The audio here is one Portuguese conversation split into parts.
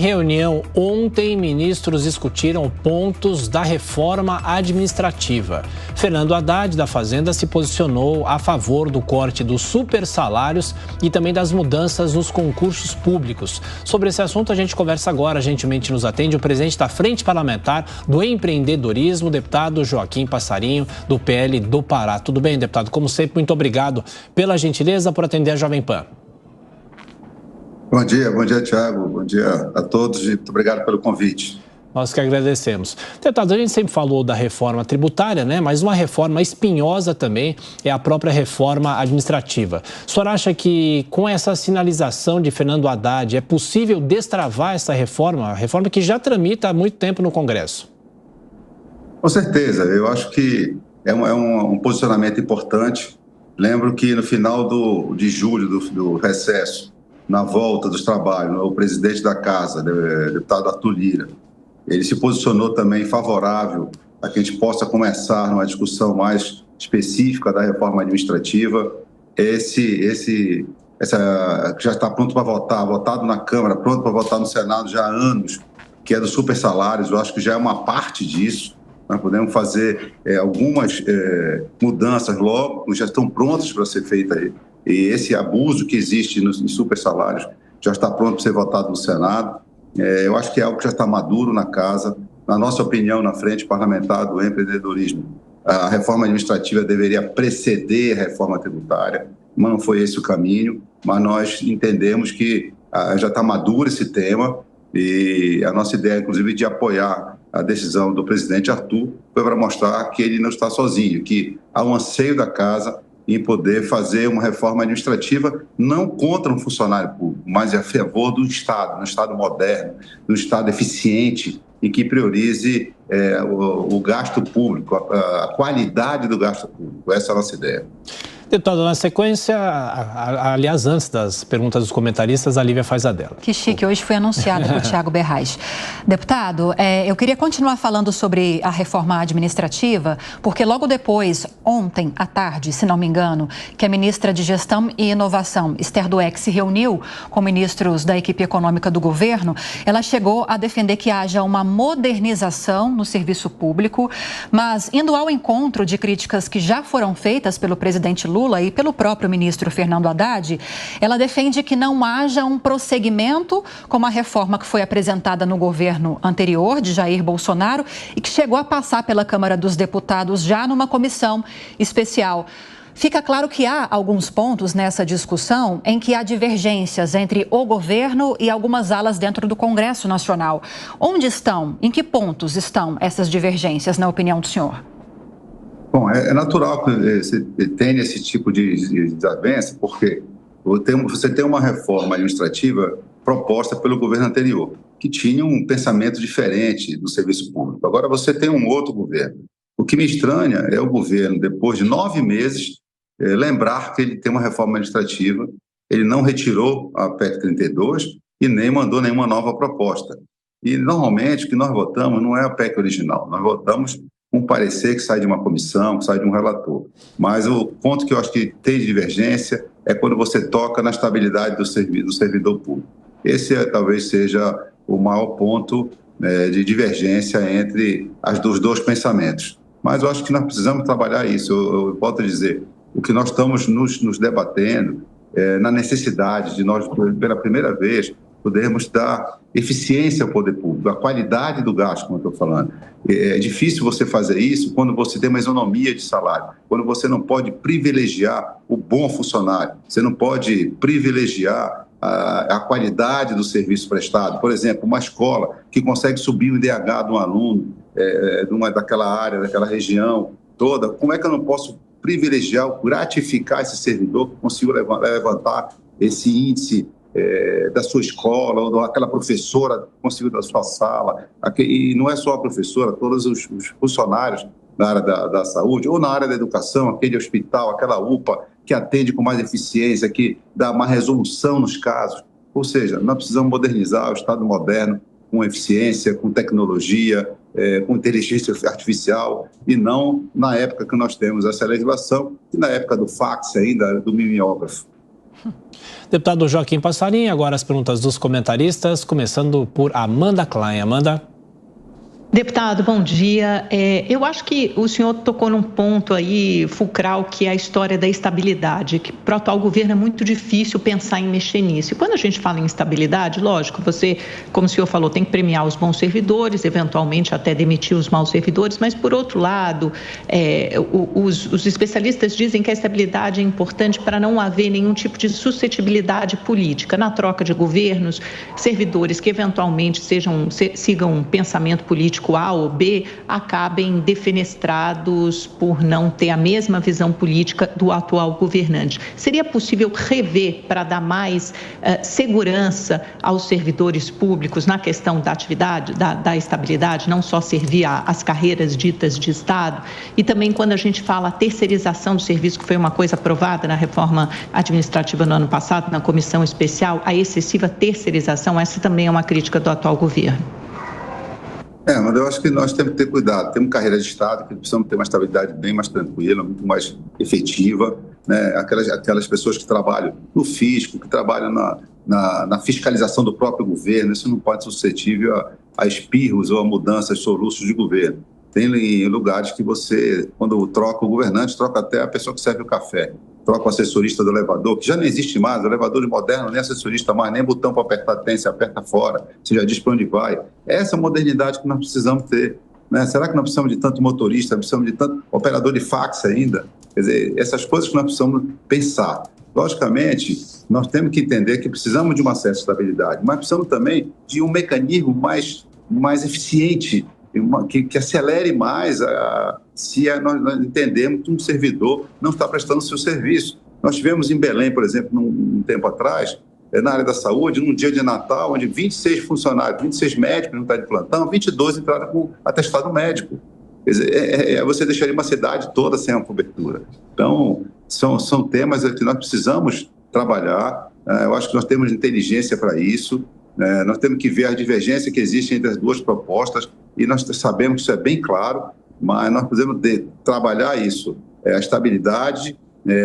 Reunião ontem, ministros discutiram pontos da reforma administrativa. Fernando Haddad, da Fazenda, se posicionou a favor do corte dos supersalários e também das mudanças nos concursos públicos. Sobre esse assunto, a gente conversa agora. Gentilmente nos atende o presidente da Frente Parlamentar do Empreendedorismo, o deputado Joaquim Passarinho, do PL do Pará. Tudo bem, deputado? Como sempre, muito obrigado pela gentileza por atender a Jovem Pan. Bom dia, Thiago. Bom dia a todos e muito obrigado pelo convite. Nós que agradecemos. Deputado, a gente sempre falou da reforma tributária, né? Mas uma reforma espinhosa também é a própria reforma administrativa. O senhor acha que com essa sinalização de Fernando Haddad é possível destravar essa reforma? A reforma que já tramita há muito tempo no Congresso. Com certeza. Eu acho que é um posicionamento importante. Lembro que no final de julho do recesso, na volta dos trabalhos, o presidente da Casa, o deputado Arthur Lira, ele se posicionou também favorável a que a gente possa começar numa discussão mais específica da reforma administrativa. Que já está pronto para votar, votado na Câmara, pronto para votar no Senado já há anos, que é dos supersalários, eu acho que já é uma parte disso. Nós podemos fazer algumas mudanças logo, já estão prontas para ser feitas aí. E esse abuso que existe nos supersalários já está pronto para ser votado no Senado. Eu acho que é algo que já está maduro na Casa. Na nossa opinião, na Frente Parlamentar do Empreendedorismo, a reforma administrativa deveria preceder a reforma tributária, mas não foi esse o caminho. Mas nós entendemos que já está maduro esse tema e a nossa ideia, inclusive, de apoiar a decisão do presidente Arthur foi para mostrar que ele não está sozinho, que há um anseio da Casa em poder fazer uma reforma administrativa não contra um funcionário público, mas a favor do Estado, um Estado moderno, um Estado eficiente e que priorize o gasto público, a qualidade do gasto público. Essa é a nossa ideia. Deputado, na sequência, aliás, antes das perguntas dos comentaristas, a Lívia faz a dela. Que chique, hoje foi anunciado por Thiago Berrais. Deputado, eu queria continuar falando sobre a reforma administrativa, porque logo depois, ontem à tarde, se não me engano, que a ministra de Gestão e Inovação, Esther Dweck, se reuniu com ministros da equipe econômica do governo, ela chegou a defender que haja uma modernização no serviço público, mas indo ao encontro de críticas que já foram feitas pelo presidente Lula e pelo próprio ministro Fernando Haddad, ela defende que não haja um prosseguimento como a reforma que foi apresentada no governo anterior, de Jair Bolsonaro, e que chegou a passar pela Câmara dos Deputados já numa comissão especial. Fica claro que há alguns pontos nessa discussão em que há divergências entre o governo e algumas alas dentro do Congresso Nacional. Onde estão, em que pontos estão essas divergências, na opinião do senhor? Bom, é natural que você tenha esse tipo de desavença, porque você tem uma reforma administrativa proposta pelo governo anterior, que tinha um pensamento diferente do serviço público. Agora você tem um outro governo. O que me estranha é o governo, depois de 9 meses, lembrar que ele tem uma reforma administrativa, ele não retirou a PEC 32 e nem mandou nenhuma nova proposta. E, normalmente, o que nós votamos não é a PEC original, nós votamos um parecer que sai de uma comissão, que sai de um relator. Mas o ponto que eu acho que tem divergência é quando você toca na estabilidade do servidor público. Esse talvez seja o maior ponto de divergência entre os dois pensamentos. Mas eu acho que nós precisamos trabalhar isso. Eu volto a dizer, o que nós estamos nos debatendo na necessidade de nós, pela primeira vez, podermos dar eficiência ao poder público, a qualidade do gasto, como eu estou falando. É difícil você fazer isso quando você tem uma isonomia de salário, quando você não pode privilegiar o bom funcionário, você não pode privilegiar a qualidade do serviço prestado. Por exemplo, uma escola que consegue subir o IDH de um aluno daquela área, daquela região toda, como é que eu não posso privilegiar, gratificar esse servidor que conseguiu levantar esse índice da sua escola, ou daquela professora que conseguiu da sua sala, e não é só a professora, todos os funcionários na área da saúde, ou na área da educação, aquele hospital, aquela UPA que atende com mais eficiência, que dá mais resolução nos casos. Ou seja, nós precisamos modernizar o Estado moderno com eficiência, com tecnologia, com inteligência artificial, e não na época que nós temos essa legislação, e na época do fax ainda, do mimeógrafo. Deputado Joaquim Passarinho, agora as perguntas dos comentaristas, começando por Amanda Klein. Amanda. Deputado, bom dia. Eu acho que o senhor tocou num ponto aí fulcral, que é a história da estabilidade, que para o atual governo é muito difícil pensar em mexer nisso. E quando a gente fala em estabilidade, lógico, você, como o senhor falou, tem que premiar os bons servidores, eventualmente até demitir os maus servidores, mas por outro lado, os especialistas dizem que a estabilidade é importante para não haver nenhum tipo de suscetibilidade política na troca de governos, servidores que eventualmente sigam um pensamento político A ou B, acabem defenestrados por não ter a mesma visão política do atual governante. Seria possível rever para dar mais segurança aos servidores públicos na questão da atividade, da estabilidade, não só servir às carreiras ditas de Estado? E também quando a gente fala a terceirização do serviço, que foi uma coisa aprovada na reforma administrativa no ano passado, na comissão especial, a excessiva terceirização, essa também é uma crítica do atual governo. Mas eu acho que nós temos que ter cuidado. Temos carreira de Estado, que precisamos ter uma estabilidade bem mais tranquila, muito mais efetiva, né? Aquelas pessoas que trabalham no fisco, que trabalham na fiscalização do próprio governo, isso não pode ser suscetível a espirros ou a mudanças, soluços de governo. Tem lugares que você, quando troca o governante, troca até a pessoa que serve o café. Troca o assessorista do elevador, que já não existe mais, o elevador de moderno nem assessorista mais, nem botão para apertar tem, você aperta fora, você já diz para onde vai. Essa é a modernidade que nós precisamos ter, né? Será que nós precisamos de tanto motorista, precisamos de tanto operador de fax ainda? Quer dizer, essas coisas que nós precisamos pensar. Logicamente, nós temos que entender que precisamos de uma certa estabilidade, mas precisamos também de um mecanismo mais eficiente, que acelere mais se nós entendemos que um servidor não está prestando o seu serviço. Nós tivemos em Belém, por exemplo, um tempo atrás, na área da saúde, num dia de Natal, onde 26 funcionários, 26 médicos não estavam de plantão, 22 entraram com atestado médico. Quer dizer, você deixaria uma cidade toda sem uma cobertura. Então, são temas que nós precisamos trabalhar. Eu acho que nós temos inteligência para isso. Nós temos que ver a divergência que existe entre as duas propostas e nós sabemos que isso é bem claro, mas nós podemos trabalhar isso, a estabilidade,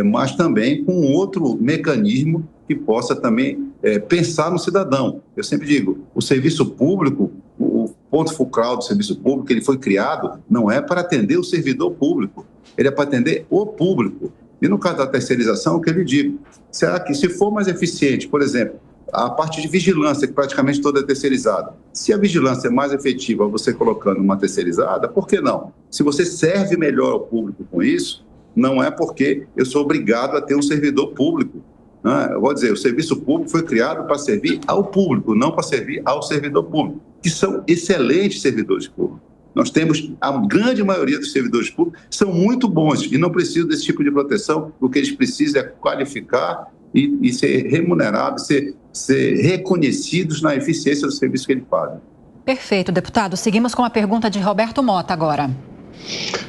mas também com outro mecanismo que possa também pensar no cidadão. Eu sempre digo, o serviço público, o ponto fulcral do serviço público, ele foi criado não é para atender o servidor público, ele é para atender o público. E no caso da terceirização, o que eu lhe digo, será que se for mais eficiente, por exemplo, a parte de vigilância, que praticamente toda é terceirizada. Se a vigilância é mais efetiva você colocando uma terceirizada, por que não? Se você serve melhor ao público com isso, não é porque eu sou obrigado a ter um servidor público, né? Eu vou dizer, o serviço público foi criado para servir ao público, não para servir ao servidor público, que são excelentes servidores públicos. Nós temos, a grande maioria dos servidores públicos são muito bons e não precisam desse tipo de proteção, o que eles precisam é qualificar e ser remunerados, ser reconhecidos na eficiência do serviço que eles fazem. Perfeito, deputado. Seguimos com a pergunta de Roberto Mota agora.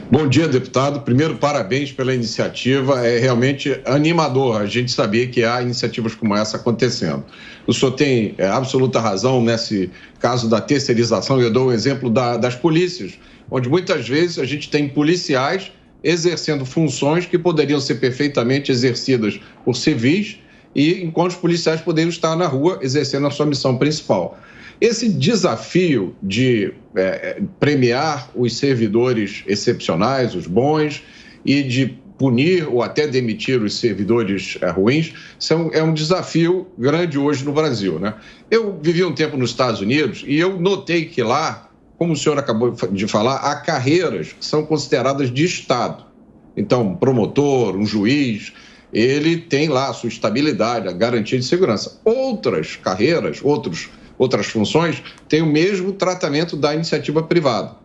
Bom dia, deputado. Primeiro, parabéns pela iniciativa. É realmente animador a gente saber que há iniciativas como essa acontecendo. O senhor tem absoluta razão nesse caso da terceirização. Eu dou o exemplo das polícias, onde muitas vezes a gente tem policiais exercendo funções que poderiam ser perfeitamente exercidas por civis e enquanto os policiais poderiam estar na rua exercendo a sua missão principal. Esse desafio de premiar os servidores excepcionais, os bons, e de punir ou até demitir os servidores ruins, é um desafio grande hoje no Brasil, né? Eu vivi um tempo nos Estados Unidos e eu notei que lá, como o senhor acabou de falar, há carreiras que são consideradas de Estado. Então, um promotor, um juiz, ele tem lá a sua estabilidade, a garantia de segurança. Outras carreiras, outras funções, têm o mesmo tratamento da iniciativa privada.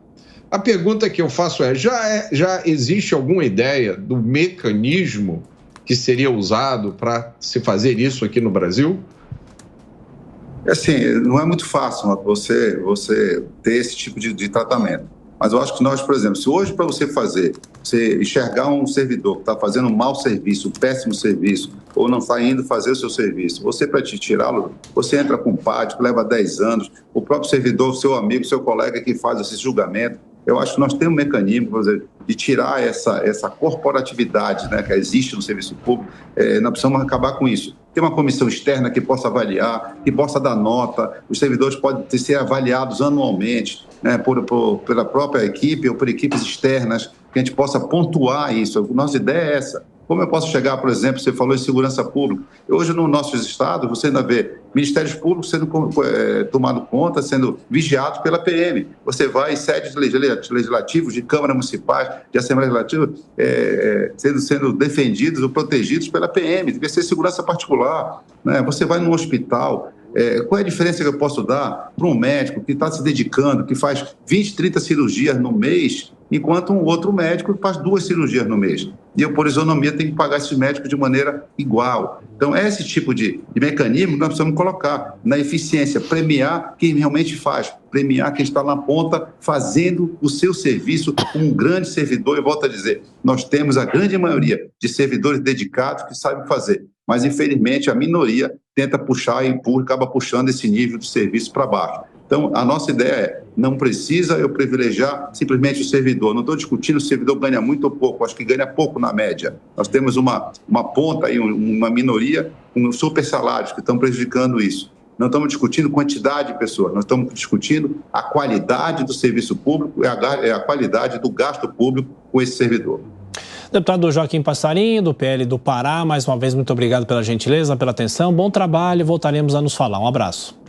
A pergunta que eu faço já existe alguma ideia do mecanismo que seria usado para se fazer isso aqui no Brasil? Assim, não é muito fácil você ter esse tipo de tratamento. Mas eu acho que nós, por exemplo, se hoje para você enxergar um servidor que está fazendo um mau serviço, um péssimo serviço, ou não está indo fazer o seu serviço, você para te tirá-lo, você entra com um PAD, que leva 10 anos, o próprio servidor, seu amigo, seu colega que faz esse julgamento. Eu acho que nós temos um mecanismo, por exemplo, de tirar essa corporatividade, né, que existe no serviço público. Nós precisamos acabar com isso. ter uma comissão externa que possa avaliar, que possa dar nota. Os servidores podem ser avaliados anualmente, né, pela própria equipe ou por equipes externas, que a gente possa pontuar isso. A nossa ideia é essa. Como eu posso chegar, por exemplo, você falou em segurança pública. Hoje, nos nossos estados, você ainda vê ministérios públicos sendo tomado conta, sendo vigiados pela PM. Você vai em sedes legislativos, de câmaras municipais, de assembleias legislativas, sendo defendidos ou protegidos pela PM. Deve ser segurança particular, né? Você vai num hospital. Qual é a diferença que eu posso dar para um médico que está se dedicando, que faz 20, 30 cirurgias no mês, enquanto um outro médico faz 2 cirurgias no mês? E eu, por isonomia, tenho que pagar esses médicos de maneira igual. Então, é esse tipo de mecanismo que nós precisamos colocar na eficiência, premiar quem realmente faz, premiar quem está na ponta fazendo o seu serviço como um grande servidor. Eu volto a dizer, nós temos a grande maioria de servidores dedicados que sabem fazer, mas, infelizmente, a minoria tenta puxar e acaba puxando esse nível de serviço para baixo. Então, a nossa ideia é, não precisa eu privilegiar simplesmente o servidor. Não estou discutindo se o servidor ganha muito ou pouco, acho que ganha pouco na média. Nós temos uma ponta aí, uma minoria com super salários que estão prejudicando isso. Não estamos discutindo quantidade de pessoas, nós estamos discutindo a qualidade do serviço público e a qualidade do gasto público com esse servidor. Deputado Joaquim Passarinho, do PL do Pará, mais uma vez, muito obrigado pela gentileza, pela atenção. Bom trabalho, voltaremos a nos falar. Um abraço.